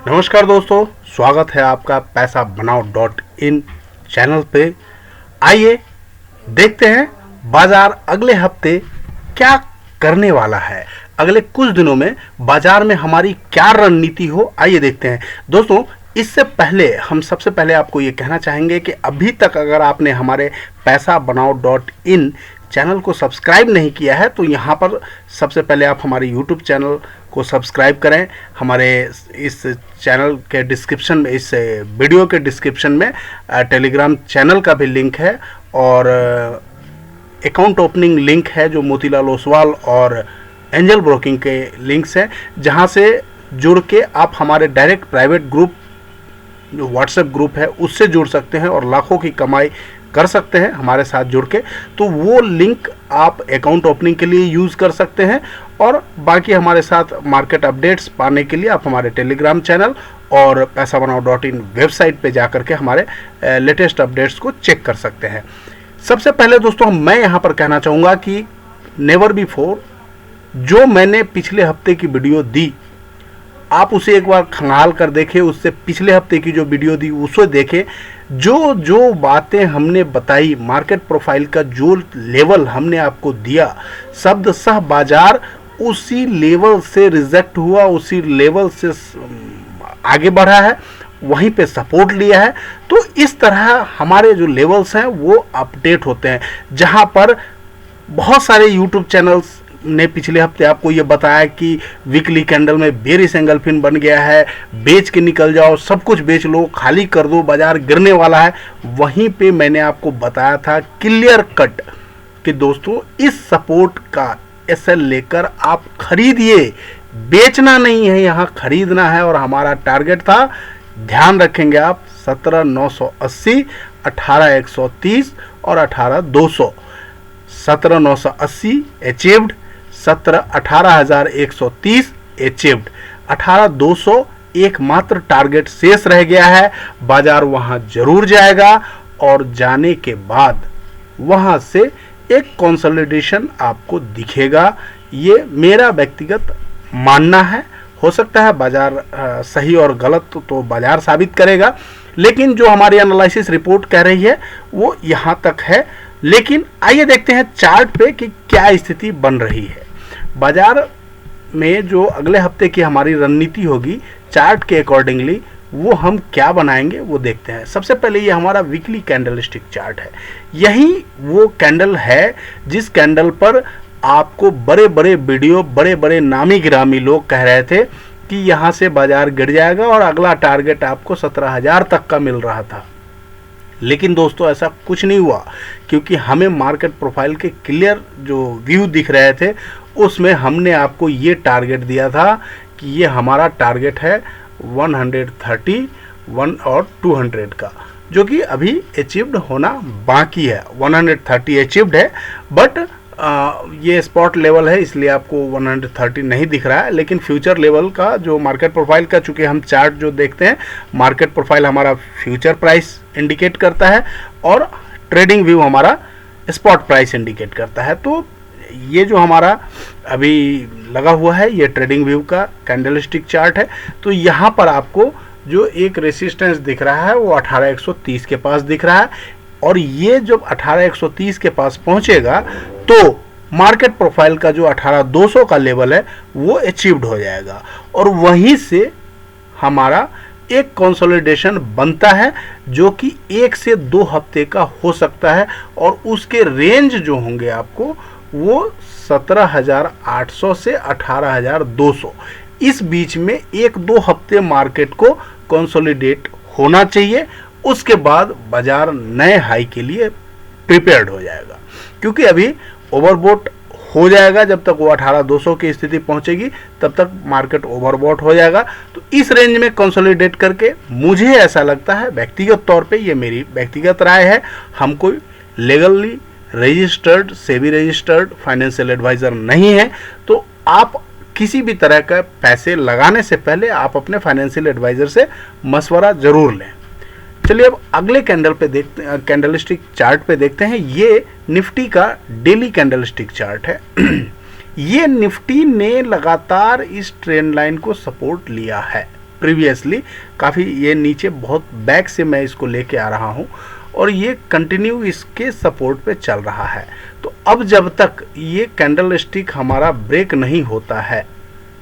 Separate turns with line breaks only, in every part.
नमस्कार दोस्तों, स्वागत है आपका पैसा बनाओ .in चैनल पे। आइए देखते हैं बाजार अगले हफ्ते क्या करने वाला है। अगले कुछ दिनों में बाजार में हमारी क्या रणनीति हो, आइए देखते हैं दोस्तों। इससे पहले हम सबसे पहले आपको ये कहना चाहेंगे कि अभी तक अगर आपने हमारे पैसा बनाओ .in चैनल को सब्सक्राइब नहीं किया है तो यहाँ पर सबसे पहले आप हमारे यूट्यूब चैनल को सब्सक्राइब करें। हमारे इस चैनल के डिस्क्रिप्शन में, इस वीडियो के डिस्क्रिप्शन में टेलीग्राम चैनल का भी लिंक है और अकाउंट ओपनिंग लिंक है जो मोतीलाल ओसवाल और एंजल ब्रोकिंग के लिंक्स हैं, जहां से जुड़ के आप हमारे डायरेक्ट प्राइवेट ग्रुप जो व्हाट्सएप ग्रुप है उससे जुड़ सकते हैं और लाखों की कमाई कर सकते हैं हमारे साथ जुड़ के। तो वो लिंक आप अकाउंट ओपनिंग के लिए यूज़ कर सकते हैं और बाकी हमारे साथ मार्केट अपडेट्स पाने के लिए आप हमारे टेलीग्राम चैनल और पैसा बनाओ .in वेबसाइट पे जाकर के हमारे लेटेस्ट अपडेट्स को चेक कर सकते हैं। सबसे पहले दोस्तों मैं यहाँ पर कहना चाहूँगा कि नेवर बिफोर जो मैंने पिछले हफ्ते की वीडियो दी, आप उसे एक बार खंगाल कर देखें। उससे पिछले हफ्ते की जो वीडियो दी उसे देखें। जो जो बातें हमने बताई, मार्केट प्रोफाइल का जो लेवल हमने आपको दिया, शब्दशः बाजार उसी लेवल से रिजेक्ट हुआ, उसी लेवल से आगे बढ़ा है, वहीं पे सपोर्ट लिया है। तो इस तरह हमारे जो लेवल्स हैं वो अपडेट होते हैं, जहां पर बहुत सारे यूट्यूब चैनल्स ने पिछले हफ्ते आपको ये बताया कि वीकली कैंडल में बेरिश एंगल्फिन बन गया है, बेच के निकल जाओ, सब कुछ बेच लो, खाली कर दो, बाजार गिरने वाला है। वहीं पे मैंने आपको बताया था क्लियर कट कि दोस्तों इस सपोर्ट का एसएल लेकर आप खरीदिए, बेचना नहीं है, यहाँ खरीदना है। और हमारा टारगेट था, ध्यान रखेंगे आप, 17,980, 18,130 और 18,200। 17,980 अचीव्ड, 18,130 अचीव्ड, 18,200 एकमात्र टारगेट शेष रह गया है। बाजार वहां जरूर जाएगा और जाने के बाद वहां से एक कंसोलिडेशन आपको दिखेगा। ये मेरा व्यक्तिगत मानना है। हो सकता है बाजार सही और गलत तो बाजार साबित करेगा, लेकिन जो हमारी एनालिसिस रिपोर्ट कह रही है वो यहां तक है। लेकिन आइए देखते हैं चार्ट पे कि क्या स्थिति बन रही है। बाजार में जो अगले हफ्ते की हमारी रणनीति होगी चार्ट के अकॉर्डिंगली, वो हम क्या बनाएंगे वो देखते हैं। सबसे पहले ये हमारा वीकली कैंडलस्टिक चार्ट है। यही वो कैंडल है जिस कैंडल पर आपको बड़े बड़े वीडियो, बड़े बड़े नामी गिरामी लोग कह रहे थे कि यहाँ से बाजार गिर जाएगा और अगला टारगेट आपको 17,000 तक का मिल रहा था। लेकिन दोस्तों ऐसा कुछ नहीं हुआ, क्योंकि हमें मार्केट प्रोफाइल के क्लियर जो व्यू दिख रहे थे उसमें हमने आपको ये टारगेट दिया था कि ये हमारा टारगेट है 131 और 200 का, जो कि अभी अचीव्ड होना बाकी है। 130 अचीव्ड है, बट ये स्पॉट लेवल है इसलिए आपको 130 नहीं दिख रहा है। लेकिन फ्यूचर लेवल का जो मार्केट प्रोफाइल का, चूंकि हम चार्ट जो देखते हैं, मार्केट प्रोफाइल हमारा फ्यूचर प्राइस इंडिकेट करता है और ट्रेडिंग व्यू हमारा स्पॉट प्राइस इंडिकेट करता है। तो ये जो हमारा अभी लगा हुआ है ये ट्रेडिंग व्यू का कैंडलस्टिक चार्ट है। तो यहाँ पर आपको जो एक रेसिस्टेंस दिख रहा है वो 18,130 के पास दिख रहा है, और ये जब 18,130 के पास पहुंचेगा तो मार्केट प्रोफाइल का जो 18,200 का लेवल है वो अचीव्ड हो जाएगा और वहीं से हमारा एक कंसोलिडेशन बनता है जो कि 1 से 2 हफ्ते का हो सकता है। और उसके रेंज जो होंगे आपको वो 17,800 से 18,200, इस बीच में 1-2 हफ्ते मार्केट को कंसोलिडेट होना चाहिए। उसके बाद बाजार नए हाई के लिए प्रिपेयर्ड हो जाएगा, क्योंकि अभी ओवरबॉट हो जाएगा। जब तक वो 18,200 की स्थिति पहुंचेगी तब तक मार्केट ओवरबॉट हो जाएगा। तो इस रेंज में कंसोलिडेट करके मुझे ऐसा लगता है, व्यक्तिगत तौर पे ये मेरी व्यक्तिगत राय है, हम कोई legally registered, SEBI registered financial advisor नहीं है। तो आप किसी भी तरह का पैसे लगाने से पहले आप अपने फाइनेंशियल एडवाइज़र से मशवरा जरूर लें। चलिए अब अगले कैंडल पे देखते हैं, कैंडलस्टिक चार्ट पे देखते हैं। ये निफ्टी का डेली कैंडलस्टिक चार्ट है। ये निफ्टी ने लगातार इस ट्रेंड लाइन को सपोर्ट लिया है। प्रीवियसली काफ़ी ये नीचे बहुत बैक से मैं इसको लेके आ रहा हूँ और ये कंटिन्यू इसके सपोर्ट पे चल रहा है। तो अब जब तक ये कैंडल स्टिक हमारा ब्रेक नहीं होता है,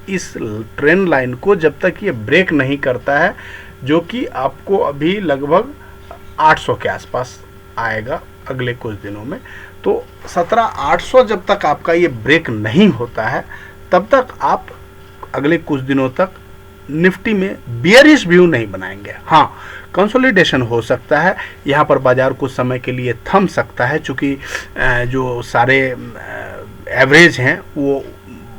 इस ट्रेंड लाइन को जब तक ये ब्रेक नहीं करता है, जो कि आपको अभी लगभग 800 के आसपास आएगा अगले कुछ दिनों में, तो 17,800 जब तक आपका ये ब्रेक नहीं होता है तब तक आप अगले कुछ दिनों तक निफ्टी में बियरिश व्यू नहीं बनाएंगे। हाँ, कंसोलिडेशन हो सकता है, यहाँ पर बाजार कुछ समय के लिए थम सकता है, चूँकि जो सारे एवरेज हैं वो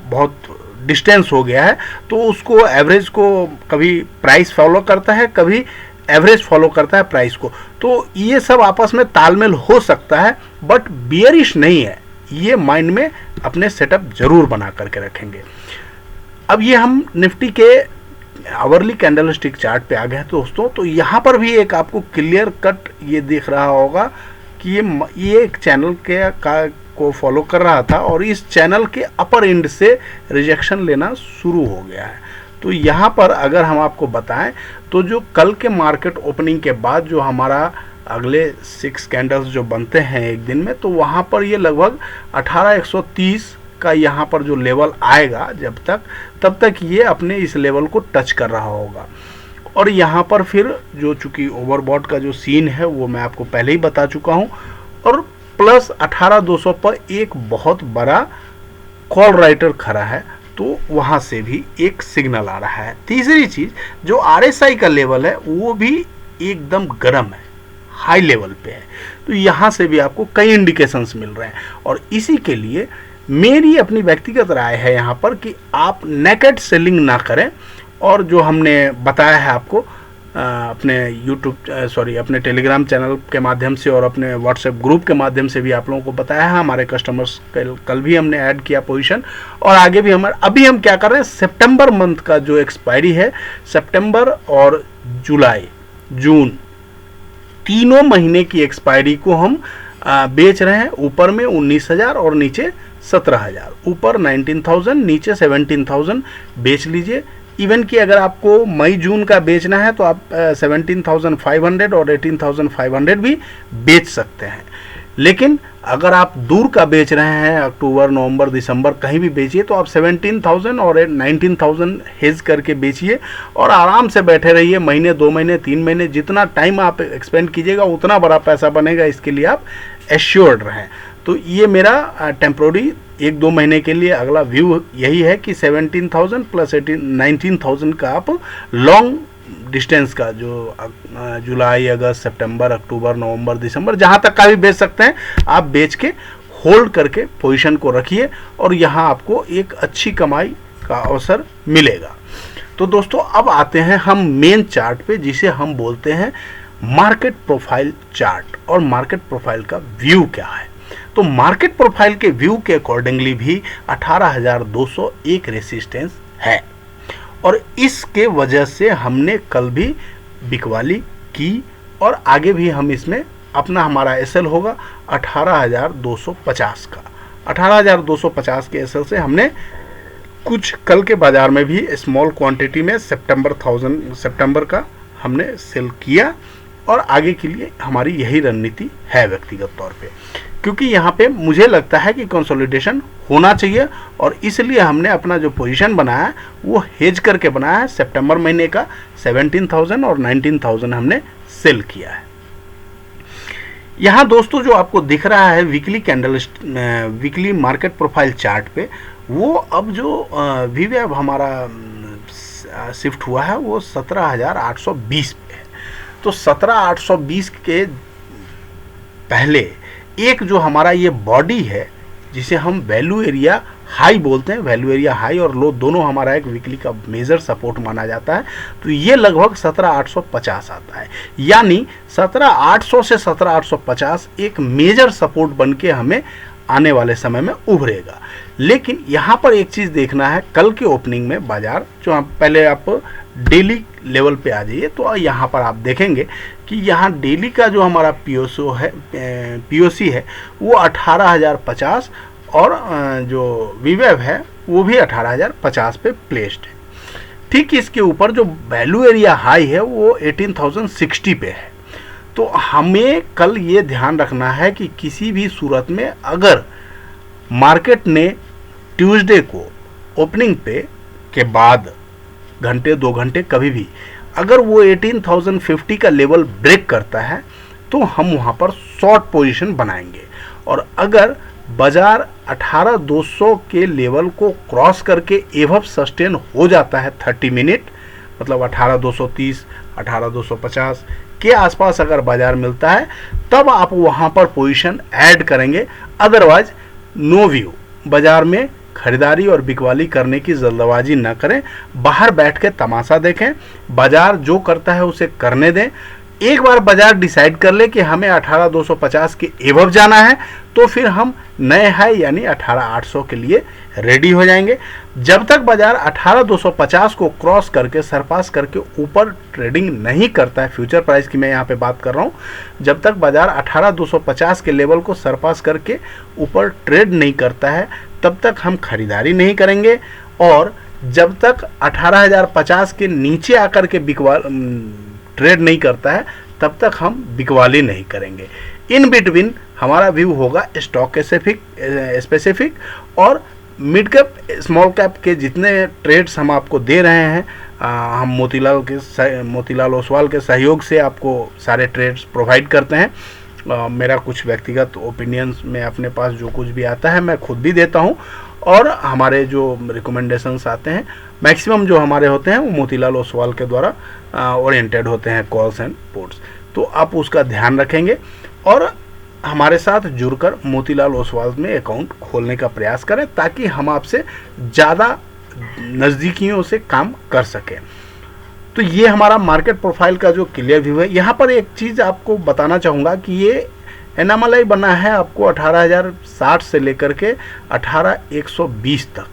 बहुत डिस्टेंस हो गया है, तो उसको एवरेज को कभी प्राइस फॉलो करता है, कभी एवरेज फॉलो करता है प्राइस को, तो ये सब आपस में तालमेल हो सकता है, बट बियरिश नहीं है, ये माइंड में अपने सेटअप जरूर बना करके रखेंगे। अब ये हम निफ्टी के आवरली कैंडल स्टिक चार्ट पे आ गए हैं दोस्तों, तो यहाँ पर भी एक आपको क्लियर कट ये दिख रहा होगा कि ये एक चैनल को फॉलो कर रहा था और इस चैनल के अपर एंड से रिजेक्शन लेना शुरू हो गया है। तो यहाँ पर अगर हम आपको बताएं तो जो कल के मार्केट ओपनिंग के बाद जो हमारा अगले 6 कैंडल्स जो बनते हैं एक दिन में, तो वहाँ पर ये लगभग 18,130 का यहाँ पर जो लेवल आएगा तब तक ये अपने इस लेवल को टच कर रहा होगा। और यहाँ पर फिर जो चूँकि ओवरबॉट का जो सीन है वो मैं आपको पहले ही बता चुका हूँ, और प्लस 18,200 पर एक बहुत बड़ा कॉल राइटर खड़ा है, तो वहाँ से भी एक सिग्नल आ रहा है। तीसरी चीज़, जो RSI का लेवल है वो भी एकदम गर्म है, हाई लेवल पे है, तो यहाँ से भी आपको कई इंडिकेशंस मिल रहे हैं। और इसी के लिए मेरी अपनी व्यक्तिगत राय है यहाँ पर कि आप नेकेड सेलिंग ना करें, और जो हमने बताया है आपको अपने टेलीग्राम चैनल के माध्यम से और अपने व्हाट्सएप ग्रुप के माध्यम से भी आप लोगों को बताया है। हमारे कस्टमर्स कल भी हमने ऐड किया पोजीशन, और आगे भी अभी हम क्या कर रहे हैं, सितंबर मंथ का जो एक्सपायरी है, सितंबर और जुलाई जून तीनों महीने की एक्सपायरी को हम बेच रहे हैं। ऊपर में 19,000 और नीचे 17,000, ऊपर 19,000 नीचे 17,000 बेच लीजिए। इवन कि अगर आपको मई जून का बेचना है तो आप 17,500 और 18,500 भी बेच सकते हैं। लेकिन अगर आप दूर का बेच रहे हैं, अक्टूबर नवंबर दिसंबर कहीं भी बेचिए, तो आप 17,000 और 19,000 हेज करके बेचिए और आराम से बैठे रहिए। महीने 2 महीने 3 महीने जितना टाइम आप एक्सपेंड कीजिएगा उतना बड़ा पैसा बनेगा, इसके लिए आप एश्योर्ड रहें। तो ये मेरा टेम्प्रोरी 1-2 महीने के लिए अगला व्यू यही है कि 17,000 प्लस 19,000 का आप लॉन्ग डिस्टेंस का जो जुलाई अगस्त सितंबर अक्टूबर नवंबर दिसंबर जहाँ तक का भी बेच सकते हैं आप बेच के होल्ड करके पोजीशन को रखिए, और यहाँ आपको एक अच्छी कमाई का अवसर मिलेगा। तो दोस्तों अब आते हैं हम मेन चार्ट पे, जिसे हम बोलते हैं मार्केट प्रोफाइल चार्ट, और मार्केट प्रोफाइल का व्यू क्या है। तो मार्केट प्रोफाइल के व्यू के अकॉर्डिंगली भी 18,200 एक रेसिस्टेंस है, और इसके वजह से हमने कल भी बिकवाली की, और आगे भी हम इसमें हमारा एसएल होगा 18,250 का। 18,250 के एसएल से हमने कुछ कल के बाजार में भी स्मॉल क्वांटिटी में सितंबर का हमने सेल किया, और आगे के लिए हमारी यही रणनीति है व्यक्तिगत तौर पे, क्योंकि यहाँ पे मुझे लगता है कि कंसोलिडेशन होना चाहिए, और इसलिए हमने अपना जो पोजीशन बनाया है वो हेज करके बनाया है। सितंबर महीने का 17,000 और 19,000 हमने सेल किया है। यहाँ दोस्तों जो आपको दिख रहा है वीकली मार्केट प्रोफाइल चार्ट पे, वो अब जो वीवेब हमारा शिफ्ट हुआ है वो 17,820 पे है। तो 17,820 के पहले एक जो हमारा ये बॉडी है जिसे हम वैल्यू एरिया हाई बोलते हैं, वैल्यू एरिया हाई और लो दोनों हमारा एक वीकली का मेजर सपोर्ट माना जाता है, तो ये लगभग 17,850 आता है। यानी 17,800 से 17,850 एक मेजर सपोर्ट बन के हमें आने वाले समय में उभरेगा। लेकिन यहाँ पर एक चीज़ देखना है, कल के ओपनिंग में बाजार जो पहले आप डेली लेवल पे आ जाइए, तो यहाँ पर आप देखेंगे कि यहाँ डेली का जो हमारा पीओसी है वो 18,050 और जो वीवेब है वो भी 18,050 पे प्लेस्ड है। ठीक इसके ऊपर जो वैल्यू एरिया हाई है वो 18,060 पे है। तो हमें कल ये ध्यान रखना है कि किसी भी सूरत में अगर मार्केट ने ट्यूसडे को ओपनिंग पे के बाद घंटे 2 घंटे कभी भी अगर वो 18,050 का लेवल ब्रेक करता है तो हम वहाँ पर शॉर्ट पोजीशन बनाएंगे। और अगर बाजार 18,200 के लेवल को क्रॉस करके एवब सस्टेन हो जाता है 30 मिनट, मतलब 18,230 18,250 के आसपास अगर बाजार मिलता है तब आप वहाँ पर पोजीशन ऐड करेंगे। अदरवाइज नो व्यू, बाजार में खरीदारी और बिकवाली करने की जल्दबाजी न करें, बाहर बैठ के तमाशा देखें, बाजार जो करता है उसे करने दें। एक बार बाजार डिसाइड कर ले कि हमें 18,250 के एवब जाना है तो फिर हम नए हाई यानी 18,800 के लिए रेडी हो जाएंगे। जब तक बाजार 18,250 को क्रॉस करके सरपास करके ऊपर ट्रेडिंग नहीं करता है, फ्यूचर प्राइस की मैं यहाँ पे बात कर रहा हूँ, जब तक बाजार 18,250 के लेवल को सरपास करके ऊपर ट्रेड नहीं करता है तब तक हम खरीदारी नहीं करेंगे। और जब तक 18,050 के नीचे आकर के ट्रेड नहीं करता है तब तक हम बिकवाली नहीं करेंगे। इन बिटवीन हमारा व्यू होगा स्टॉक स्पेसिफिक और मिड कैप स्मॉल कैप के जितने ट्रेड्स हम आपको दे रहे हैं, हम मोतीलाल ओसवाल के सहयोग से आपको सारे ट्रेड्स प्रोवाइड करते हैं। मेरा कुछ व्यक्तिगत ओपिनियंस में अपने पास जो कुछ भी आता है मैं खुद भी देता हूं और हमारे जो रिकमेंडेशंस आते हैं मैक्सिमम जो हमारे होते हैं वो मोतीलाल ओसवाल के द्वारा ओरिएंटेड होते हैं, कॉल्स एंड पुट्स। तो आप उसका ध्यान रखेंगे और हमारे साथ जुड़कर मोतीलाल ओसवाल में अकाउंट खोलने का प्रयास करें ताकि हम आपसे ज़्यादा नज़दीकियों से काम कर सकें। तो ये हमारा मार्केट प्रोफाइल का जो क्लियर व्यू है। यहाँ पर एक चीज़ आपको बताना चाहूँगा कि ये एनामलाई बना है आपको 18,060 से लेकर के 18,120 तक।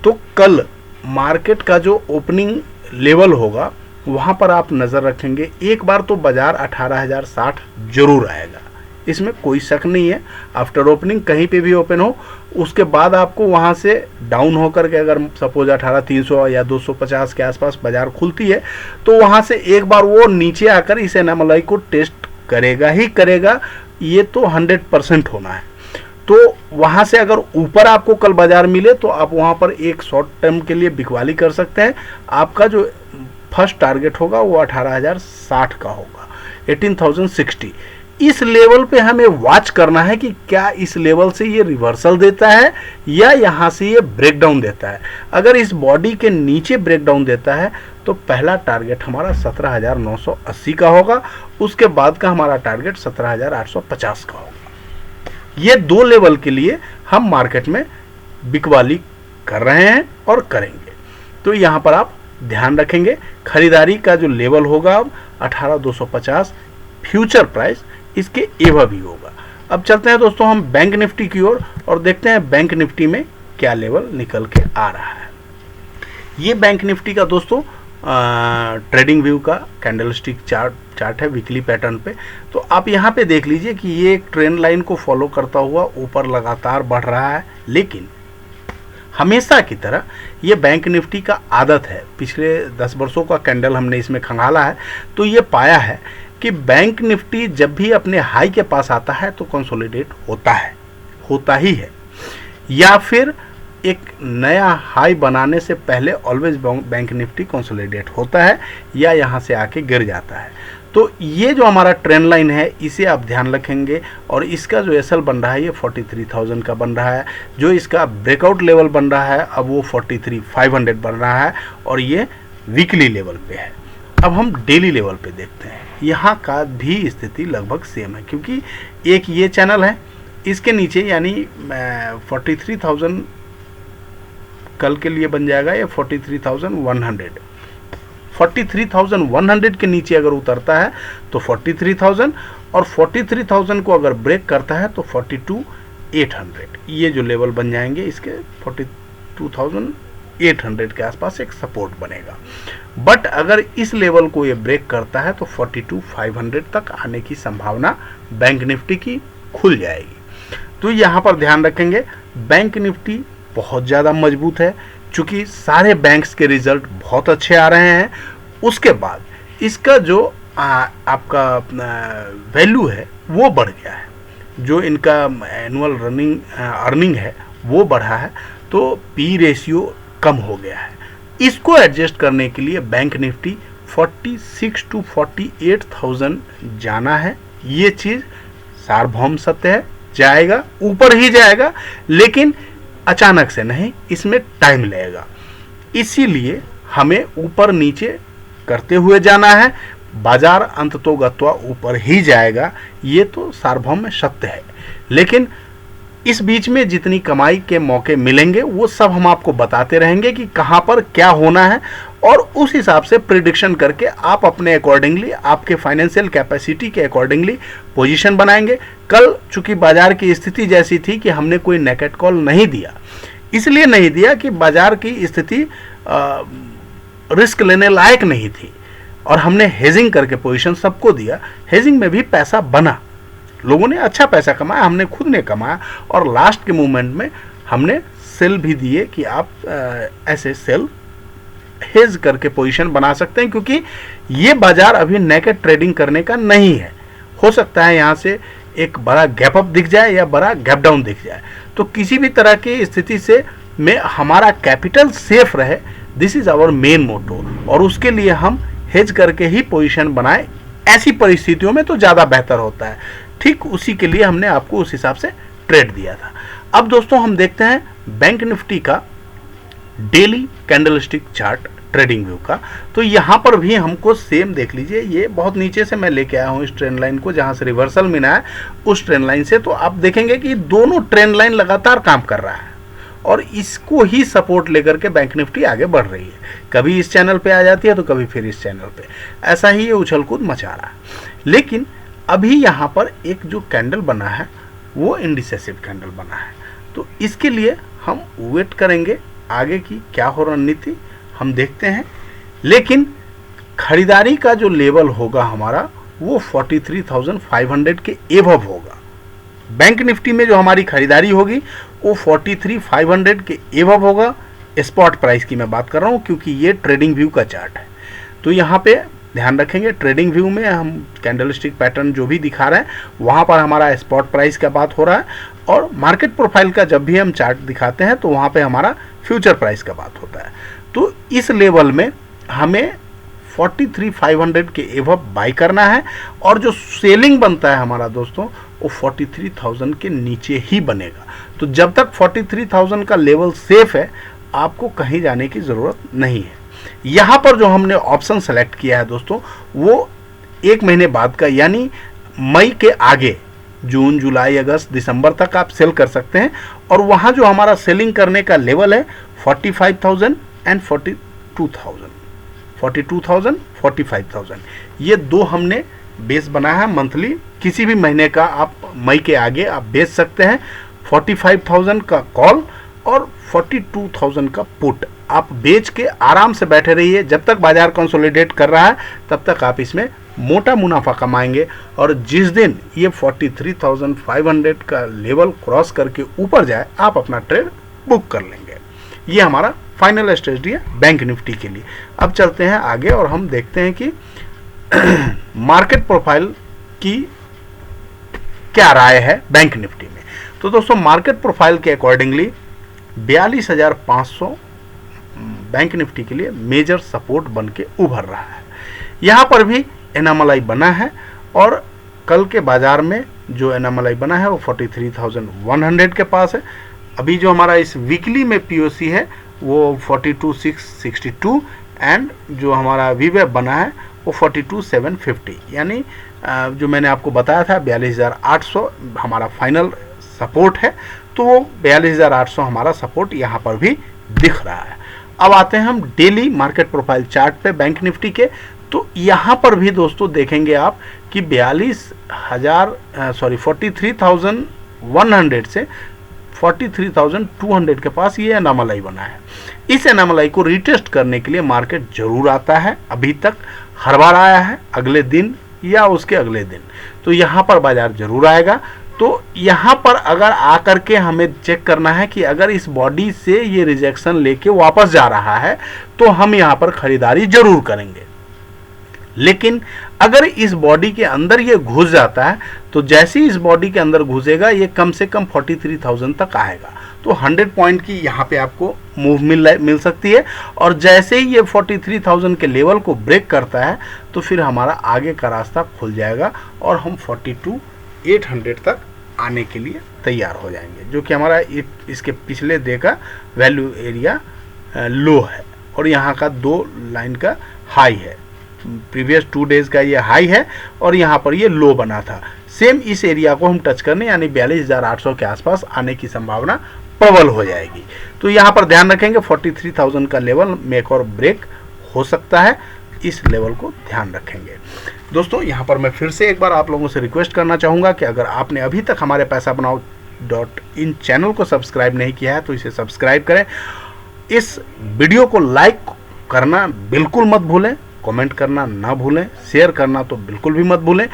तो कल मार्केट का जो ओपनिंग लेवल होगा वहाँ पर आप नज़र रखेंगे, एक बार तो बाजार 18,060 जरूर आएगा, इसमें कोई शक नहीं है। आफ्टर ओपनिंग कहीं पे भी ओपन हो उसके बाद आपको वहाँ से डाउन होकर के अगर सपोज 18,300 या 250 के आसपास बाजार खुलती है तो वहाँ से एक बार वो नीचे आकर इस एनामलाई को टेस्ट करेगा ही करेगा, ये तो 100% होना है। तो वहाँ से अगर ऊपर आपको कल बाजार मिले तो आप वहाँ पर एक शॉर्ट टर्म के लिए बिकवाली कर सकते हैं। आपका जो फर्स्ट टारगेट होगा वो 18,060 का होगा, 18,060। इस लेवल पे हमें वॉच करना है कि क्या इस लेवल से ये रिवर्सल देता है या यहाँ से ये ब्रेकडाउन देता है। अगर इस बॉडी के नीचे ब्रेकडाउन देता है तो पहला टारगेट हमारा 17,980 का होगा, उसके बाद का हमारा टारगेट 17,850 का होगा। ये दो लेवल के लिए हम मार्केट में बिकवाली कर रहे हैं और करेंगे। तो यहाँ पर आप ध्यान रखेंगे, खरीदारी का जो लेवल होगा अब 18,250 फ्यूचर प्राइस इसके एवब ही होगा। अब चलते हैं दोस्तों हम बैंक निफ्टी की ओर और देखते हैं बैंक निफ्टी में क्या लेवल निकल के आ रहा है। ये बैंक निफ्टी का दोस्तों ट्रेडिंग व्यू का कैंडलस्टिक चार्ट है वीकली पैटर्न पे। तो आप यहाँ पे देख लीजिए कि ये एक ट्रेंड लाइन को फॉलो करता हुआ ऊपर लगातार बढ़ रहा है, लेकिन हमेशा की तरह ये बैंक निफ्टी का आदत है, पिछले 10 वर्षों का कैंडल हमने इसमें खंगाला है तो ये पाया है कि बैंक निफ्टी जब भी अपने हाई के पास आता है तो कंसोलिडेट होता ही है, या फिर एक नया हाई बनाने से पहले ऑलवेज बैंक निफ्टी कंसोलिडेट होता है या यहाँ से आके गिर जाता है। तो ये जो हमारा ट्रेंड लाइन है इसे आप ध्यान रखेंगे और इसका जो एसएल बन रहा है ये 43,000 का बन रहा है, जो इसका ब्रेकआउट लेवल बन रहा है अब वो 43,500 बन रहा है और ये वीकली लेवल पे है। अब हम डेली लेवल पे देखते हैं, यहाँ का भी स्थिति लगभग सेम है क्योंकि एक ये चैनल है, इसके नीचे यानी 43,000 कल के लिए बन जाएगा ये 43,100 के नीचे अगर उतरता है तो 43,000 और 43,000 को अगर ब्रेक करता है तो 42,800 ये जो लेवल बन जाएंगे इसके 42,800 के आसपास एक सपोर्ट बनेगा। बट अगर इस लेवल को ये ब्रेक करता है तो 42,500 तक आने की संभावना बैंक निफ्टी की खुल जाएगी। तो यहाँ पर ध्यान रखेंगे बैंक निफ्टी बहुत ज़्यादा मजबूत है चूँकि सारे बैंक्स के रिजल्ट बहुत अच्छे आ रहे हैं, उसके बाद इसका जो आपका वैल्यू है वो बढ़ गया है, जो इनका एनुअल अर्निंग है वो बढ़ा है, तो पी रेशियो कम हो गया है। इसको एडजस्ट करने के लिए बैंक निफ्टी 46 to 48,000 जाना है। ये चीज़ सार्वभौम सत्य है, जाएगा, ऊपर ही जाएगा, लेकिन अचानक से नहीं, इसमें टाइम लगेगा। इसीलिए हमें ऊपर नीचे करते हुए जाना है। बाजार अंततोगत्वा ऊपर ही जाएगा, ये तो सार्वभौम में सत्य है। लेकिन इस बीच में जितनी कमाई के मौके मिलेंगे वो सब हम आपको बताते रहेंगे कि कहाँ पर क्या होना है, और उस हिसाब से प्रिडिक्शन करके आप अपने अकॉर्डिंगली, आपके फाइनेंशियल कैपेसिटी के अकॉर्डिंगली पोजीशन बनाएंगे। कल चूंकि बाजार की स्थिति जैसी थी कि हमने कोई नेकेट कॉल नहीं दिया, इसलिए नहीं दिया कि बाजार की स्थिति रिस्क लेने लायक नहीं थी, और हमने हेजिंग करके पोजीशन सबको दिया। हेजिंग में भी पैसा बना, लोगों ने अच्छा पैसा कमाया, हमने खुद ने कमाया, और लास्ट के मोमेंट में हमने सेल भी दिए कि आप ऐसे सेल हेज करके पोजीशन बना सकते हैं, क्योंकि ये बाजार अभी नेकेड ट्रेडिंग करने का नहीं है। हो सकता है यहाँ से एक बड़ा गैप अप दिख जाए या बड़ा गैप डाउन दिख जाए, तो किसी भी तरह की स्थिति से में हमारा कैपिटल सेफ रहे, this is our main motto, और उसके लिए हम हेज करके ही पोजीशन बनाए। ऐसी परिस्थितियों में तो ज़्यादा बेहतर होता है। ठीक उसी के लिए हमने आपको उस हिसाब से ट्रेड दिया था। अब दोस्तों हम देखते हैं बैंक निफ्टी का daily candlestick chart trading view का। तो यहाँ पर भी हमको सेम देख लीजिए, ये बहुत नीचे से मैं लेके आया हूँ इस ट्रेंड लाइन को, जहाँ से रिवर्सल मिला है उस ट्रेंड लाइन से। तो आप देखेंगे कि दोनों ट्रेंड लाइन लगातार काम कर रहा है, और इसको ही सपोर्ट लेकर के बैंक निफ्टी आगे बढ़ रही है। कभी इस चैनल पे आ जाती है तो कभी फिर इस चैनल पे, ऐसा ही ये उछल कूद मचा रहा है। लेकिन अभी यहाँ पर एक जो कैंडल बना है वो इंडिसेसिव कैंडल बना है, तो इसके लिए हम वेट करेंगे आगे की क्या हो रणनीति हम देखते हैं। लेकिन खरीदारी का जो लेवल होगा हमारा वो 43,500 के एवब होगा। बैंक निफ्टी में जो हमारी खरीदारी होगी वो 43,500 के एवब होगा। स्पॉट प्राइस की मैं बात कर रहा हूँ, क्योंकि ये ट्रेडिंग व्यू का चार्ट है। तो यहाँ पे ध्यान रखेंगे, ट्रेडिंग व्यू में हम कैंडलस्टिक पैटर्न जो भी दिखा रहे हैं वहाँ पर हमारा स्पॉट प्राइस का बात हो रहा है, और मार्केट प्रोफाइल का जब भी हम चार्ट दिखाते हैं तो वहाँ पे हमारा फ्यूचर प्राइस का बात होता है। तो इस लेवल में हमें 43,500 के एवब बाई करना है, और जो सेलिंग बनता है हमारा दोस्तों वो 43,000 के नीचे ही बनेगा। तो जब तक 43,000 का लेवल सेफ है, आपको कहीं जाने की ज़रूरत नहीं है। यहाँ पर जो हमने ऑप्शन सेलेक्ट किया है दोस्तों, वो 1 महीने बाद का, यानी मई के आगे, जून जुलाई अगस्त दिसंबर तक आप सेल कर सकते हैं। और वहाँ जो हमारा सेलिंग करने का लेवल है 45,000 एंड 42,000, 45,000, ये दो हमने बेस बनाया है मंथली। किसी भी महीने का आप मई के आगे आप बेच सकते हैं। 45,000 का कॉल और 42,000 का पुट आप बेच के आराम से बैठे रहिए। जब तक बाजार कंसोलिडेट कर रहा है तब तक आप इसमें मोटा मुनाफा कमाएंगे, और जिस दिन ये 43,500 का लेवल क्रॉस करके ऊपर जाए आप अपना ट्रेड बुक कर लेंगे। ये हमारा फाइनल स्ट्रेटजी है बैंक निफ्टी के लिए। अब चलते हैं आगे और हम देखते हैं कि मार्केट प्रोफाइल की क्या राय है बैंक निफ्टी में। तो दोस्तों मार्केट प्रोफाइल के अकॉर्डिंगली 42,500 बैंक निफ्टी के लिए मेजर सपोर्ट बन के उभर रहा है। यहाँ पर भी एनएमएलआई बना है, और कल के बाजार में जो एनएमएलआई बना है वो 43,100 के पास है। अभी जो हमारा इस वीकली में पीओसी है वो 42,662, एंड जो हमारा वीवेब बना है वो 42,750, यानी जो मैंने आपको बताया था 42,800 हमारा फाइनल सपोर्ट है। तो वो 42,800 हमारा सपोर्ट यहाँ पर भी दिख रहा है। अब आते हैं हम डेली मार्केट प्रोफाइल चार्ट पे बैंक निफ्टी के। तो यहाँ पर भी दोस्तों देखेंगे आप कि 43,100 से 43,200 के पास ये एनएमएलआई बना है। इस एनएमएलआई को रिटेस्ट करने के लिए मार्केट जरूर आता है, अभी तक हर बार आया है, अगले दिन या उसके अगले दिन। तो यहाँ पर बाजार जरूर आएगा। तो यहाँ पर अगर आकर के हमें चेक करना है कि अगर इस बॉडी से ये रिजेक्शन लेके वापस जा रहा है तो हम यहाँ पर खरीदारी जरूर करेंगे। लेकिन अगर इस बॉडी के अंदर ये घुस जाता है तो जैसे ही इस बॉडी के अंदर घुसेगा ये कम से कम 43,000 तक आएगा, तो 100 पॉइंट की यहाँ पे आपको मूव मिल सकती है। और जैसे ही ये 43,000 के लेवल को ब्रेक करता है तो फिर हमारा आगे का रास्ता खुल जाएगा और हम 42,800 तक आने के लिए तैयार हो जाएंगे, जो कि हमारा इसके पिछले डे का वैल्यू एरिया लो है और यहाँ का 2 लाइन का हाई है। प्रीवियस 2 डेज का ये हाई है और यहाँ पर ये लो बना था। सेम इस एरिया को हम टच करने यानी 42,800 के आसपास आने की संभावना प्रबल हो जाएगी। तो यहाँ पर ध्यान रखेंगे 43,000 का लेवल मेक और ब्रेक हो सकता है, इस लेवल को ध्यान रखेंगे। दोस्तों यहाँ पर मैं फिर से एक बार आप लोगों से रिक्वेस्ट करना चाहूँगा कि अगर आपने अभी तक हमारे पैसाबनाओ.in चैनल को सब्सक्राइब नहीं किया है तो इसे सब्सक्राइब करें। इस वीडियो को लाइक करना बिल्कुल मत भूलें, कमेंट करना ना भूलें, शेयर करना तो बिल्कुल भी मत भूलें।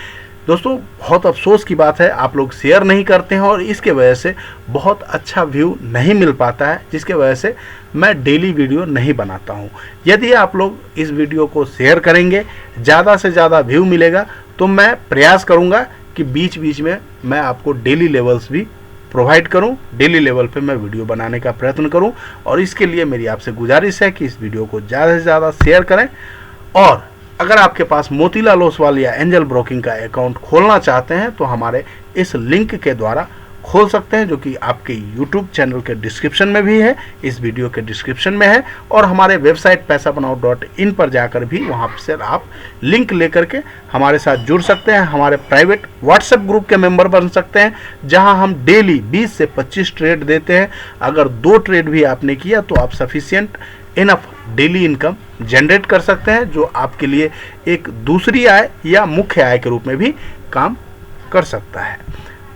दोस्तों बहुत अफसोस की बात है आप लोग शेयर नहीं करते हैं और इसके वजह से बहुत अच्छा व्यू नहीं मिल पाता है, जिसके वजह से मैं डेली वीडियो नहीं बनाता हूं। यदि आप लोग इस वीडियो को शेयर करेंगे, ज़्यादा से ज़्यादा व्यू मिलेगा, तो मैं प्रयास करूंगा कि बीच बीच में मैं आपको डेली लेवल्स भी प्रोवाइड करूं, डेली लेवल पे मैं वीडियो बनाने का प्रयत्न करूं। और इसके लिए मेरी आपसे गुजारिश है कि इस वीडियो को ज़्यादा से ज़्यादा शेयर करें। और अगर आपके पास मोतीलाल ओसवाल या एंजल ब्रोकिंग का अकाउंट खोलना चाहते हैं तो हमारे इस लिंक के द्वारा खोल सकते हैं, जो कि आपके YouTube चैनल के डिस्क्रिप्शन में भी है, इस वीडियो के डिस्क्रिप्शन में है। और हमारे वेबसाइट पैसाबनाओ.in पर जाकर भी वहां से आप लिंक लेकर के हमारे साथ जुड़ सकते हैं, हमारे प्राइवेट व्हाट्सएप ग्रुप के मेंबर बन सकते हैं, जहां हम डेली 20 से 25 ट्रेड देते हैं। अगर 2 ट्रेड भी आपने किया तो आप sufficient enough daily income generate कर सकते हैं, जो आपके लिए एक दूसरी आय या मुख्य आय के रूप में भी काम कर सकता है।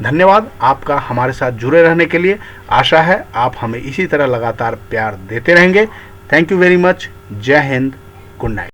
धन्यवाद आपका हमारे साथ जुड़े रहने के लिए। आशा है आप हमें इसी तरह लगातार प्यार देते रहेंगे। Thank you very much. जय हिंद, गुड नाइट।